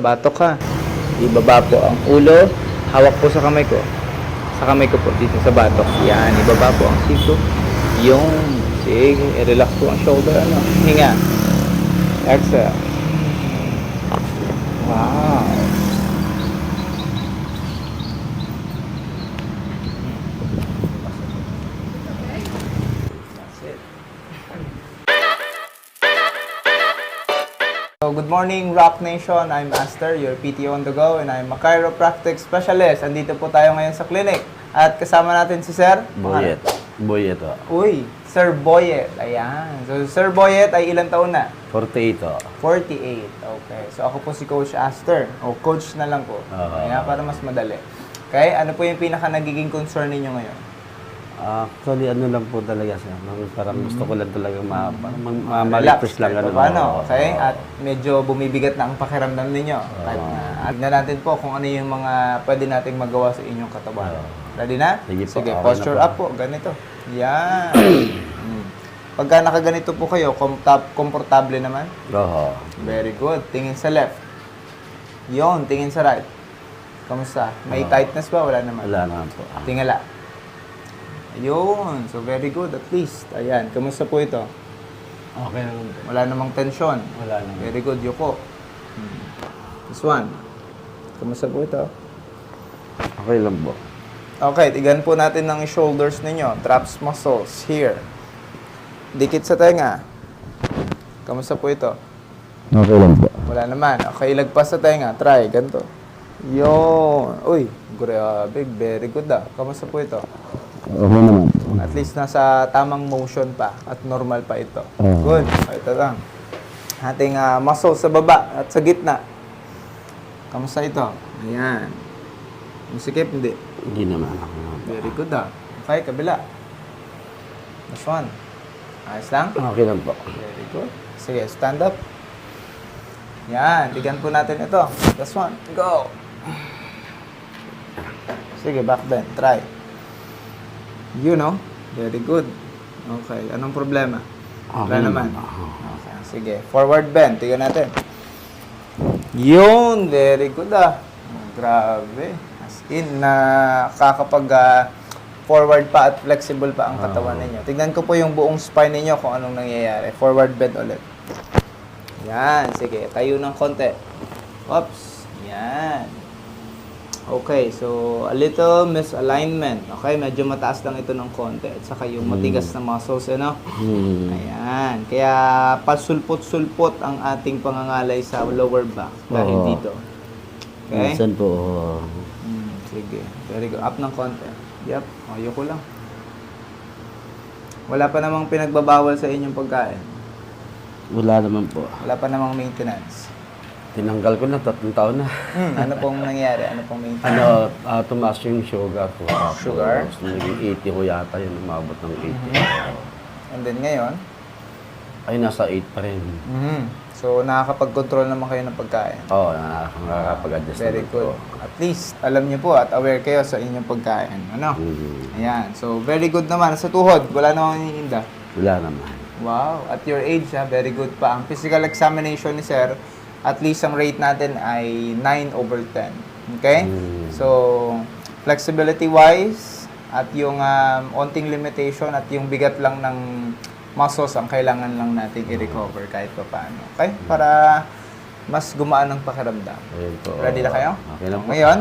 Batok ka. Ibaba po ang ulo. Hawak po sa kamay ko. Sa kamay ko po dito sa batok. Yan. Ibaba po ang siko. Yung. Sige. I-relax po ang shoulder. Ano? Hinga. Exhale. Wow. So, good morning, Rock Nation. I'm Aster, your PT on the go, and I'm a chiropractic specialist. Andito po tayo ngayon sa clinic. At kasama natin si Sir Boyet. Boyet, Uy, Sir Boyet. Ayan. So, Sir Boyet ay ilang taon na? 48, 48. Okay. So, ako po si Coach Aster. O, Coach na lang po. Ayan, para mas madali. Okay? Ano po yung pinaka nagiging concern ninyo ngayon? Actually, ano lang po talaga siya. Parang gusto ko lang talaga ma-refresh lang. Paano? Okay? At medyo bumibigat na ang pakiramdam ninyo. Tignan natin po kung ano yung mga pwede nating magawa sa inyong katawan. Ready na? Sige, posture up po. Ganito. Yan. Pagka nakaganito po kayo, komportable naman? Oo. Very good. Tingin sa left. Yon, tingin sa right. Kamusta? May tightness ba? Wala naman. Wala naman po. Tingala. Ayun. So, very good. At least. Ayan. Kamusta po ito? Okay naman po. Wala namang tension. Wala naman. Very good. Yuko. This one. Kamusta po ito? Okay lang po. Okay. Tigan po natin ng shoulders ninyo. Traps muscles. Here. Dikit sa tenga. Kamusta po ito? Okay lang po. Wala naman. Okay. Ilagpas sa tenga. Try. Ganito. Yun. Uy. Grabe. Very good Kamusta po ito? Okay naman. At least nasa tamang motion pa at normal pa ito. Good. Ito lang. Ating muscle sa baba at sa gitna. Kamusta ito? Ayan. Masikip, hindi. Hindi naman. Very good Okay, kabila. This one. Ayos lang? Okay lang po. Very good. Sige, stand up. Yan. Tignan po natin ito. This one. Go. Sige, back bend. Try. You know? Very good. Okay. Anong problema? Wala naman. Okay. Sige. Forward bend. Tignan natin. Yun. Very good Grabe. As in, kakapag forward pa at flexible pa ang katawan ninyo. Tignan ko po yung buong spine ninyo kung anong nangyayari. Forward bend ulit. Yan. Sige. Tayo ng konti. Oops. Yan. Okay, so a little misalignment. Okay, medyo mataas lang ito ng konti. At saka yung matigas na muscles, ano? Ayan. Kaya pasulpot-sulpot ang ating pangangalay sa lower back dahil dito. Okay? Minsan po. Sige. Very good. Up ng konti. Yep. Ayoko lang. Wala pa namang pinagbabawal sa inyong pagkain. Wala naman po. Wala pa namang maintenance. Tinanggal ko na 3 taon na. Ano pong nangyari? Ano pong maintenance? Tumaas yung sugar ko. Sugar? Naging 80 ko yata yun. Umabot ng 80. And then ngayon? Ay, nasa 8 pa rin. So, nakakapag-control naman kayo ng pagkain. Oo, nakakapag-adjust. Very good. At least, alam niyo po at aware kayo sa inyong pagkain. Ano? Ayan. So, very good naman. Sa tuhod, wala namang iniinda. Wala naman. Wow. At your age, very good pa. Ang physical examination ni Sir, at least ang rate natin ay 9/10. Okay? So, flexibility-wise, at yung onting limitation at yung bigat lang ng muscles ang kailangan lang natin i-recover kahit pa paano. Okay? Para mas gumaan ang pakiramdam. Ready na kayo? Okay lang po. Ngayon,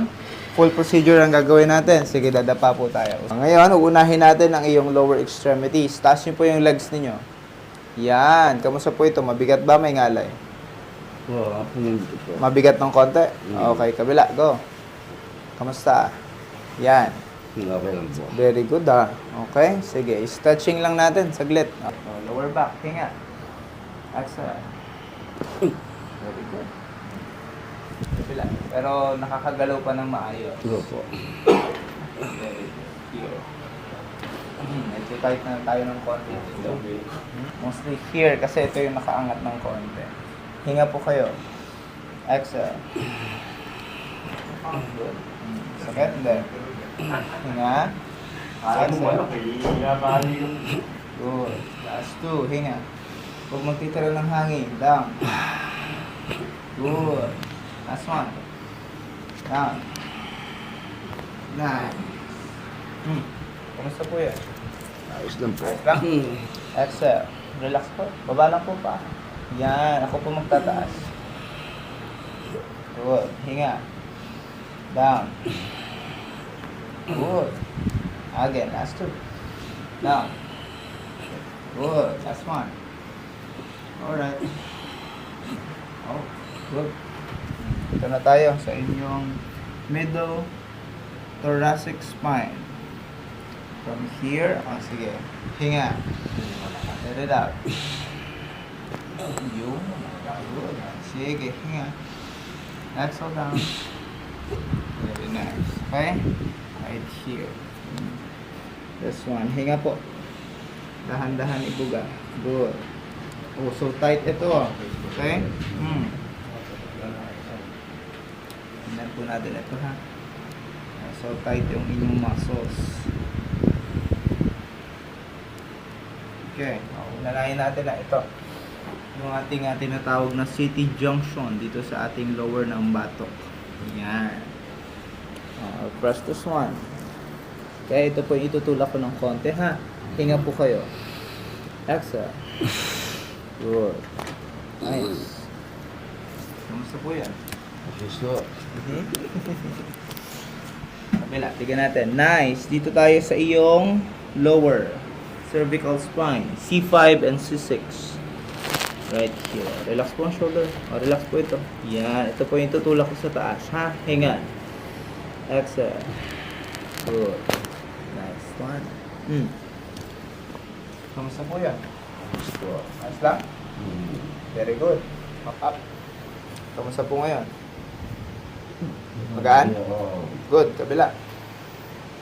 full procedure ang gagawin natin. Sige, dadapa po tayo. Ngayon, uunahin natin ang iyong lower extremities. Taas niyo po yung legs ninyo. Yan. Kamusta po ito? Mabigat ba? May ngalay? Mabigat ng konti? Okay, kabila. Go. Kamusta? Yan. Okay lang po. Very good Okay, sige. Stretching lang natin. Saglit. Lower back. Hinga. Exhale. Very good. Kabila. Pero nakakagalaw pa ng maayos. Go po. Very good. Medyo tight na tayo ng konti dito. Mostly here kasi ito yung nakaangat ng konti. Hinga po kayo. Exhale. Good. Sakit? Hindi. Hinga. Exhale. Good. Last two. Hinga. Huwag magtitira ng hangin. Down. Good. Last one. Down. Nice. Kumusta po yan? Ayos lang po. Ayos lang? Exhale. Relax po. Baba lang po pa. Yan. Ako po magtataas. Good. Hinga. Down. Good. Again. Last two. Down. Good. Last one. Alright. Oh, good. Ito na tayo sa inyong middle thoracic spine. From here, sige. Hinga. Let it out. Yun. Good. Sige, hinga. Exhale down. Very nice. Okay? Right here. This one. Hinga po. Dahan-dahan ibuga. Good. Oh, so tight ito. Okay? Tingnan po natin ito ha. So tight yung inyong muscles. Okay. Unalayin natin na ito. Yung ating tinatawag na city junction dito sa ating lower ng batok. Yan. Press this one. Okay, ito po itutulak ko ng konti ha. Hinga po kayo. Exhale. Good. Nice. Kamusta po yan? Ayos po. Kabila, tignan natin. Nice. Dito tayo sa iyong lower cervical spine. C5 and C6. Right here. Relax po ang shoulder. Relax po ito. Yan. Ito po yung tutulak ko sa taas. Ha? Hinga. Exhale. Good. Nice one. Kamusta po yan? Ayos po. Nice lang? Very good. Up. Kamusta po ngayon? Magaan? Good. Kabila.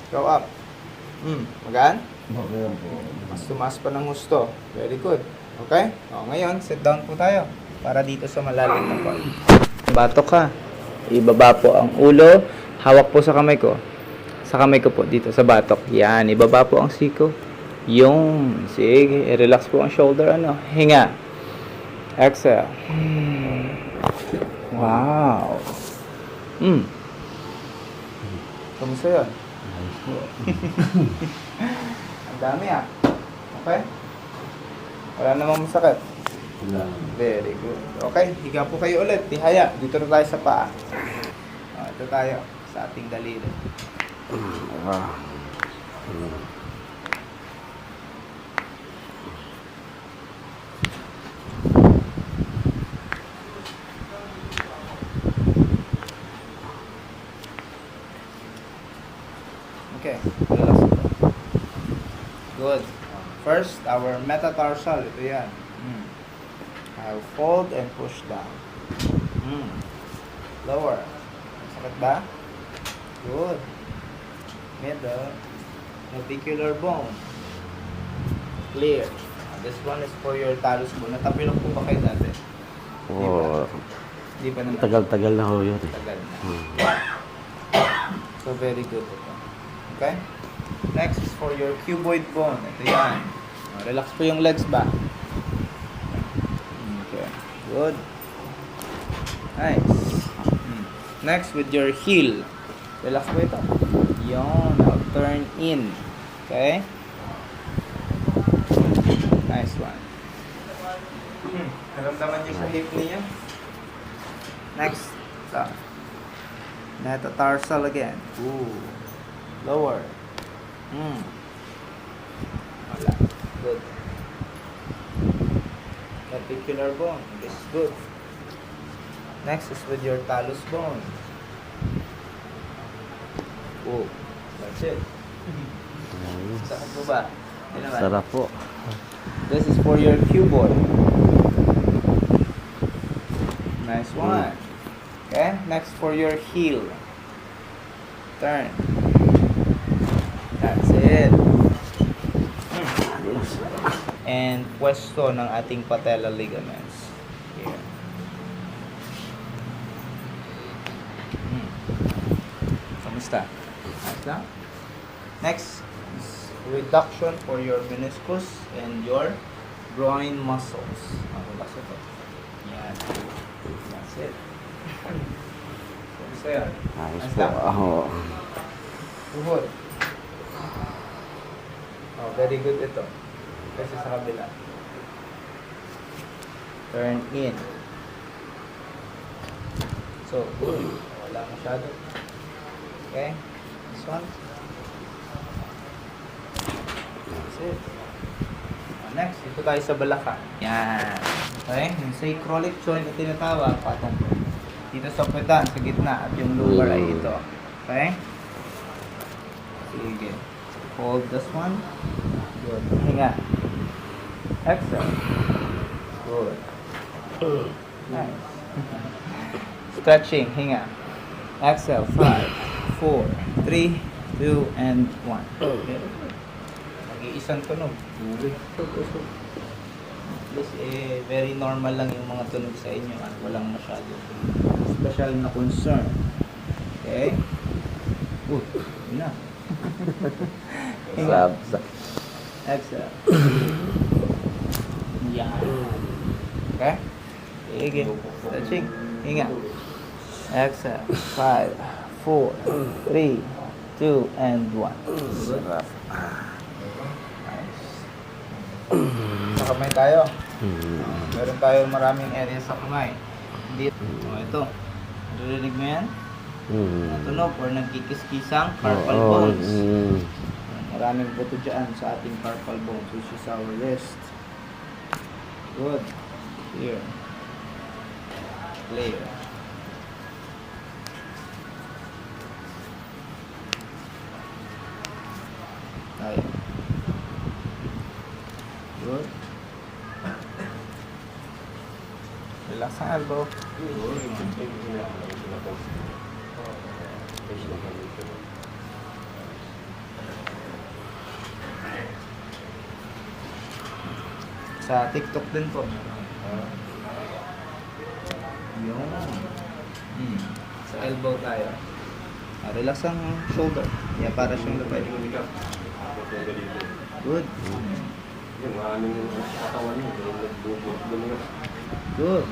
Go up. Magaan? Okay lang po. Mas tumaas pa ng gusto. Very good. Okay? Ngayon, sit down po tayo. Para dito sa malalim na part. Batok ka. Ibaba po ang ulo. Hawak po sa kamay ko. Sa kamay ko po, dito sa batok. Yan. Ibaba po ang siko. Yung. Sige. Relax po ang shoulder. Hinga. Exhale. Wow. Kamusta yun? Ayos po. Ang dami Okay? Wala namang masakit. Wala. Very good. Okay, higa po kayo ulit. Tihaya. Dito na tayo sa paa. Ito tayo sa ating daliri. Okay, relax ito. Good. First, our metatarsal. Ito yan. I'll fold and push down. Lower. Sakit ba? Good. Middle. Navicular bone. Clear. This one is for your talus bone. Natapilok po ba kayo dati? Oo. Di ba naman? Tagal-tagal na ho yun. Tagal na. So, very good ito. Okay? Next is for your cuboid bone. Ito yan. Relax po yung legs ba? Okay. Good. Nice. Next with your heel. Relax po ito. Yon. Now turn in. Okay? Nice one. Naramdaman niyo sa hip niya? Next. So, metatarsal again. Ooh. Lower. Wala. Good. Navicular bone. This is good. Next is with your talus bone. Oh, that's it. Sakit po ba? Hindi naman. Sarap po. This is for your cuboid. Nice one. Okay, next for your heel. Turn. That's it. And pwesto ng ating patella ligaments. Here. Kamusta? Nice lang? Next is reduction for your meniscus and your groin muscles. Relax ito. Yan. That's it. Isa yan. Ayos Ayos po. lang. Oo. Tuhod. Oh, very good ito. Kasi sa kabila. Turn in. So, good. Wala masyado. Okay. This one. That's it. Next, ito tayo sa balakang. Yan. Okay? Yung sacroiliac joint na tinatawag, patong dito sa puwetan, sa gitna, at yung lower ay ito. Okay? Sige. Hold this one. Good. Hinga. Exhale. Good. Nice. Stretching. Hinga. Exhale. 5, 4, 3, 2, and 1. Okay. Mag-iisang tunog. This very normal lang yung mga tunog sa inyo. Walang masyado special na concern. Okay? Yun na. Hinga. Exhale. Yan. Okay? Sige. Stretching. Hinga. Exhale. 5, 4, 3, 2, and 1. Sarap. Sa kamay tayo. Meron tayo maraming area sa kamay. Dito. Ito. Narinig mo yan? Natunog or nagkikis-kisang carpal bones. Maraming buto dyan sa ating carpal bones, which is our wrist. Good. Here. Clear. Tayo. Good. Relax ang elbow. Sa TikTok din po. Yun. Sa elbow tayo. Relax ang shoulder. Yeah, para siyang lapay. Good. Good.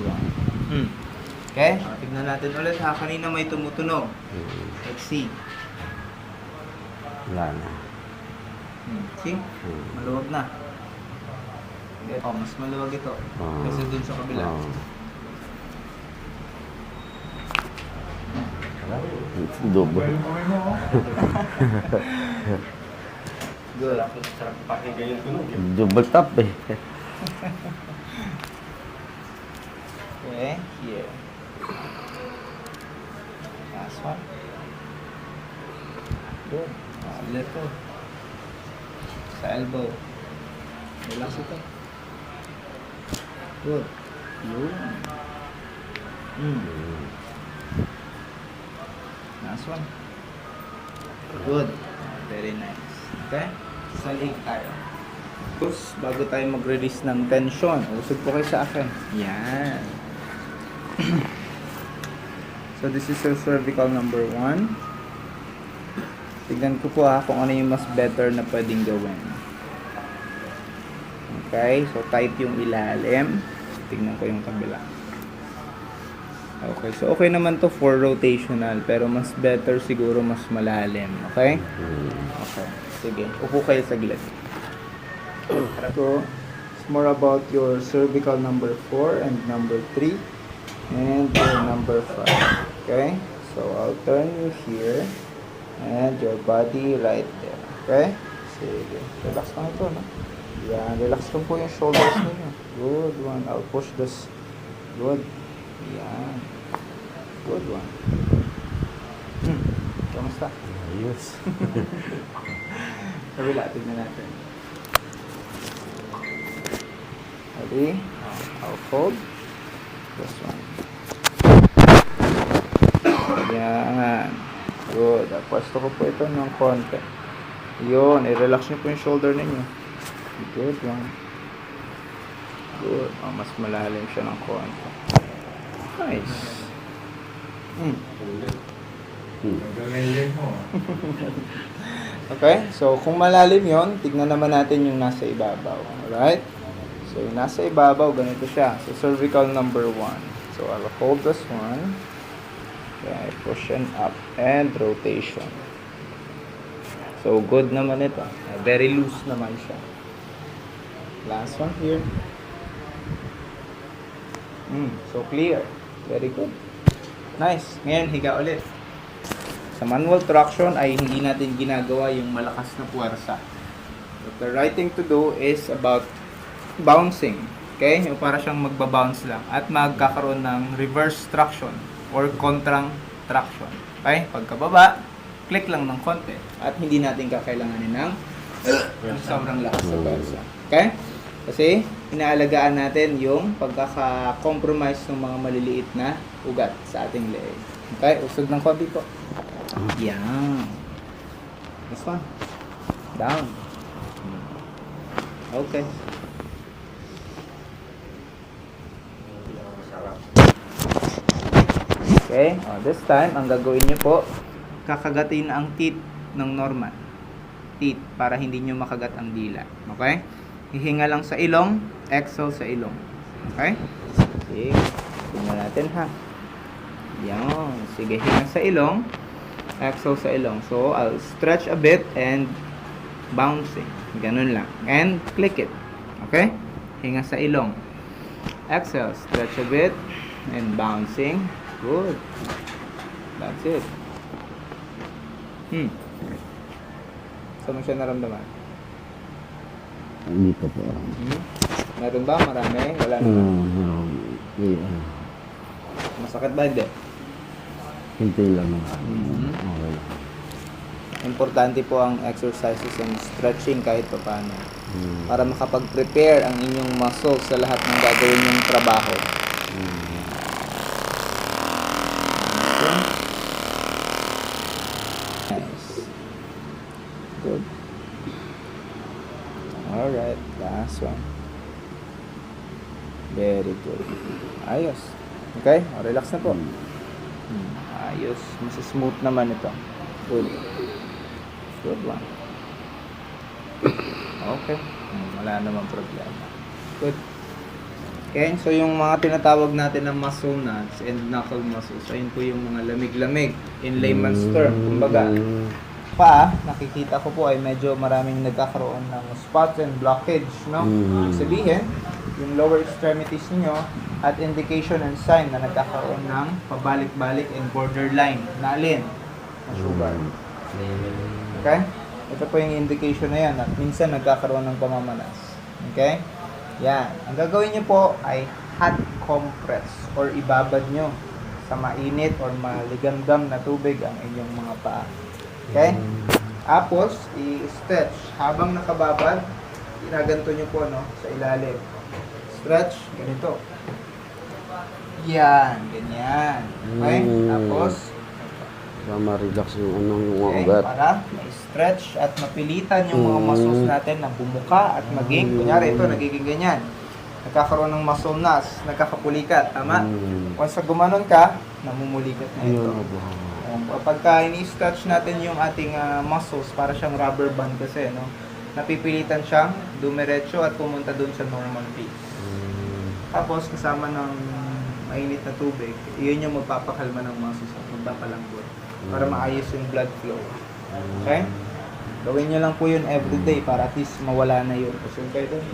Okay, tignan natin ulit ha. Kanina may tumutunog. Let's see. Wala na. See? Maluwag na. Oh, mas maluwag ito. Kasi dun sa kabila. Double. Good. Double tap eh. Okay, here. Last one. Good. Little. Sa elbow. Relax ito. Good. Yun. Last one. Good. Very nice. Okay? Sa leg tayo. Tapos, bago tayo mag-release ng tension, usog po kayo sa akin. Yan. So, this is your cervical number 1. Tignan ko po kung ano yung mas better na pwedeng gawin. Okay? So, tight yung ilalim. Tignan ko yung kabila. Okay. So, okay naman to for rotational. Pero mas better siguro mas malalim. Okay? Okay. Sige. Upo kayo saglit. So, it's more about your cervical number 4 and number 3 and your number 5. Okay? So, I'll turn you here and your body right there. Okay? Sige. Relax lang ito, no? Yan. Relax lang po yung shoulders ninyo. Good one. I'll push this. Good. Yan. Good one. Kamusta? Ayos. Kabila, tignan natin. Ready? I'll fold. This one. Yan. Good. Pwesto ko po ito ng konti. Yun. I-relax nyo po yung shoulder ninyo. Good one. Good. Oh, mas malalim siya ng konti. Nice. Okay? So, kung malalim yon, tignan naman natin yung nasa ibabaw. Alright? So, yung nasa ibabaw, ganito siya. So, cervical number 1. So, I'll hold this one. Okay, push and up and rotation. So, good naman ito. Very loose naman siya. Last one here. So clear. Very good. Nice. Ngayon, higa ulit. Sa manual traction ay hindi natin ginagawa yung malakas na puwersa. What the right thing to do is about bouncing. Okay? Yung para siyang magbabounce lang. At magkakaroon ng reverse traction or kontrang traction. Okay? Pagkababa, click lang ng konti. At hindi natin kakailanganin ng sobrang lakas na puwersa. Okay? Kasi inaalagaan natin yung pagkaka-compromise ng mga maliliit na ugat sa ating leeg. Okay? Usog ng konti po. Yan. This one. Down. Okay. Okay. This time, ang gagawin nyo po, kakagatin ang teeth ng normal. Teeth para hindi nyo makagat ang dila. Okay? Hihinga lang sa ilong, exhale sa ilong. Okay? Sige. Tingnan natin ha. Yan. Sige, hinga sa ilong, exhale sa ilong. So, I'll stretch a bit and bouncing. Ganun lang. And click it. Okay? Hinga sa ilong. Exhale, stretch a bit and bouncing. Good. That's it. Saan mo siya naramdaman? Dito po. Meron ba? Marami? Wala naman. Masakit ba? Hindi. Hinti lang naman. Okay. Importante po ang exercises and stretching kahit pa paano. Para makapag-prepare ang inyong muscles sa lahat ng gagawin nyong trabaho. Nice. Good. Alright, last one. Very good. Ayos. Okay, relax na po. Ayos. Mas smooth naman ito. Good. Good one. Okay. Wala namang problema. Good. Okay, so yung mga tinatawag natin na muscle knots and knuckle muscles, ayun po yung mga lamig-lamig in layman's term. Kumbaga, nakikita ko po ay medyo maraming nagkakaroon ng spots and blockage, no? Sabihin, yung lower extremities niyo at indication and sign na nagkakaroon ng pabalik-balik and borderline na alin? Na sugar. Okay? Ito po yung indication na yan at minsan nagkakaroon ng pamamanas. Okay? Yan. Ang gagawin nyo po ay hot compress or ibabad nyo sa mainit or maligandam na tubig ang inyong mga paa. Okay? Tapos, i-stretch. Habang nakababad, inaganto nyo po no, sa ilalim. Stretch, ganito. Yan, ganyan. Okay? Tapos, para ma-relax yung yung okay, ugat. para ma-stretch at mapilitan yung mga muscles natin na bumuka at maging, kunyari ito, nagiging ganyan. Nagkakaroon ng muscle mass, nagkakapulikat, tama? Once na gumanon ka, namumulikat na ito. Pagka ini-stretch natin yung ating muscles, para siyang rubber band kasi, no? Napipilitan siyang dumiretso at pumunta dun sa normal pace. Tapos, kasama ng mainit na tubig, yun yung magpapakalma ng muscles at magpapalambot para maayos yung blood flow. Okay? Gawin nyo lang po yun everyday para at least mawala na yun. Kasi kayo doon,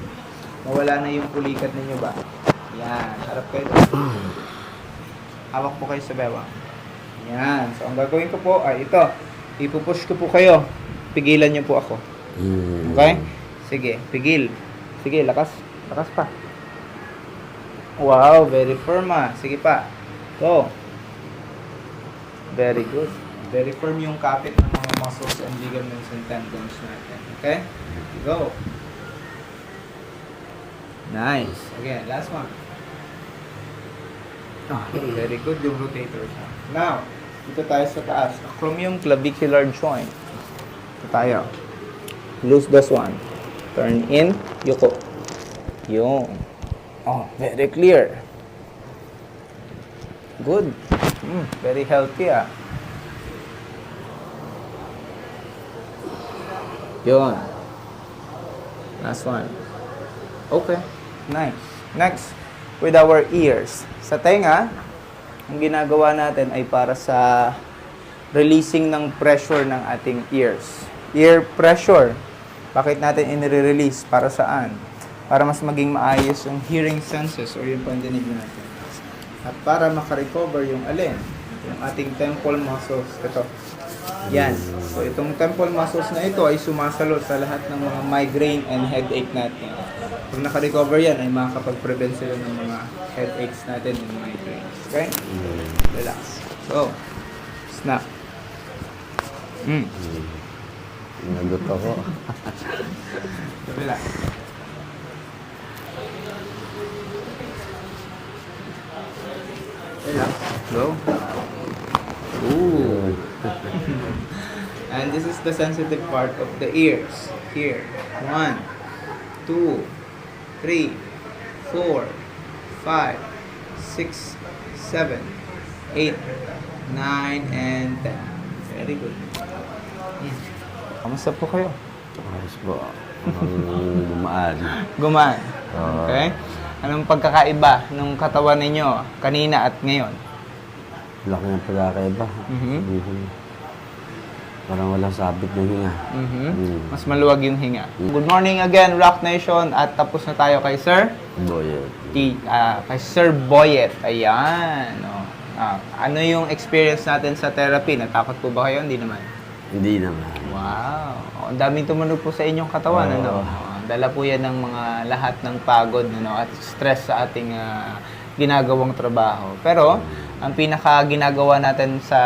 mawala na yung pulikat ninyo ba? Yan, harap kayo doon. Hawak po kayo sa bewang. Yan. So, ang gagawin ko po ay ito. Ipupush ko po kayo. Pigilan nyo po ako. Okay? Sige, pigil. Sige, lakas. Lakas pa. Wow, very firm Sige pa. Go. Very good. Very firm yung kapit ng mga muscles and ligaments and tendons natin. Okay? Go. Nice. Again, last one. Very good yung rotator. Now, dito tayo sa taas. Acromion clavicular joint. Ito tayo. Loose this one. Turn in. Yuko. Yung. Oh, very clear. Good. Very healthy Yun. Last one. Okay. Nice. Next, with our ears. Sa tenga, ang ginagawa natin ay para sa releasing ng pressure ng ating ears. Ear pressure. Bakit natin inire-release? Para saan? Para mas maging maayos yung hearing senses or yung pandinig natin. At para makarecover yung alin? Yung ating temple muscles. Ito. Yan. So, itong temple muscles na ito ay sumasalo sa lahat ng mga migraine and headache natin. Pag naka-recover yan, ay makakapag-prevent sila ng mga headaches natin and migraines. Okay? Relax. So, snap. Nagot ako. Relax. Relax. Go. Ooh. And this is the sensitive part of the ears. Here. 1, 2, 3, 4, 5, 6, 7, 8, 9, and 10. Very good. Kamusta po kayo? Ayos po. Gumaan. Gumaan. Okay? Anong pagkakaiba ng katawan ninyo kanina at ngayon? Laki ng pagkakaiba. Parang walang sabit ng hinga. Mas maluwag yung hinga. Good morning again, Rock Nation. At tapos na tayo kay Sir? Boyet. Kay Sir Boyet. Ayan. Oh. Ano yung experience natin sa therapy? Natakot po ba kayo? Hindi naman. Hindi naman. Wow. Ang daming tumunog po sa inyong katawan. Ano? Dala po yan ng mga lahat ng pagod at stress sa ating ginagawang trabaho. Pero, ang pinaka ginagawa natin sa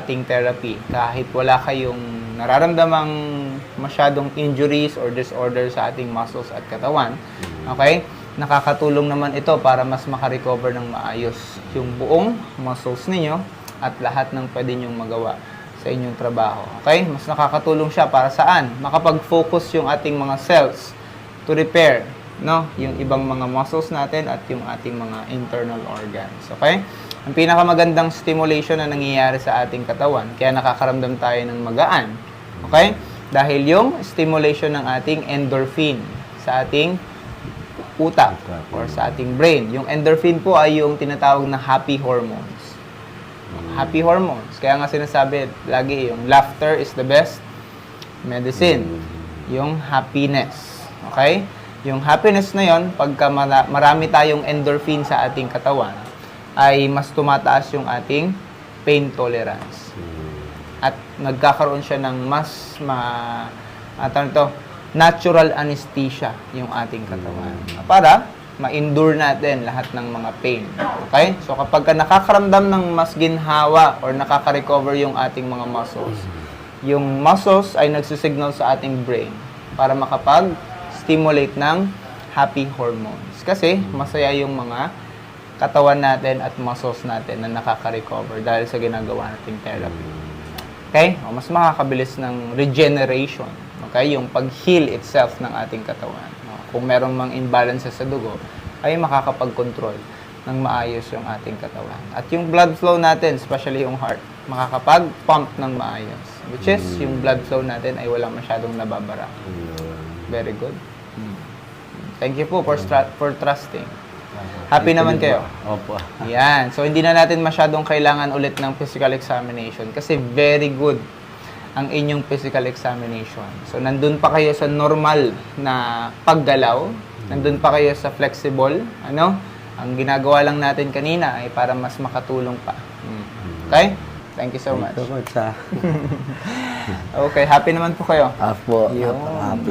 ating therapy, kahit wala kayong nararamdamang masyadong injuries or disorder sa ating muscles at katawan, okay? Nakakatulong naman ito para mas makarecover ng maayos yung buong muscles ninyo at lahat ng pwede nyong magawa sa inyong trabaho. Okay? Mas nakakatulong siya para saan? Makapag-focus yung ating mga cells to repair, yung ibang mga muscles natin at yung ating mga internal organs. Okay? Ang pinakamagandang stimulation na nangyayari sa ating katawan, kaya nakakaramdam tayo ng magaan. Okay? Dahil yung stimulation ng ating endorphin sa ating utak or sa ating brain. Yung endorphin po ay yung tinatawag na happy hormones. Happy hormones. Kaya nga sinasabi lagi, yung laughter is the best medicine. Yung happiness. Okay? Yung happiness na yon, pagka marami tayong endorphin sa ating katawan, ay mas tumataas yung ating pain tolerance. At nagkakaroon siya ng mas natural anesthesia yung ating katawan. Para ma-endure natin lahat ng mga pain. Okay? So kapag nakakaramdam ng mas ginhawa or nakaka-recover yung ating mga muscles, yung muscles ay nagsisignal sa ating brain para makapag-stimulate ng happy hormones. Kasi masaya yung mga katawan natin at muscles natin na nakaka-recover dahil sa ginagawa nating therapy. Okay? O, mas makakabilis ng regeneration. Okay? Yung pag-heal itself ng ating katawan. Kung merong mang imbalances sa dugo, ay makakapag-control ng maayos yung ating katawan. At yung blood flow natin, especially yung heart, makakapag-pump ng maayos. Which is, yung blood flow natin ay walang masyadong nababara. Very good. Thank you po for trusting. Happy naman kayo? Opo. Yan. So, hindi na natin masyadong kailangan ulit ng physical examination kasi very good ang inyong physical examination. So, nandun pa kayo sa normal na paggalaw. Nandun pa kayo sa flexible. Ang ginagawa lang natin kanina ay para mas makatulong pa. Okay? Thank you so much. Thank you so much. Okay, happy naman po kayo. Apo. Yun. Happy.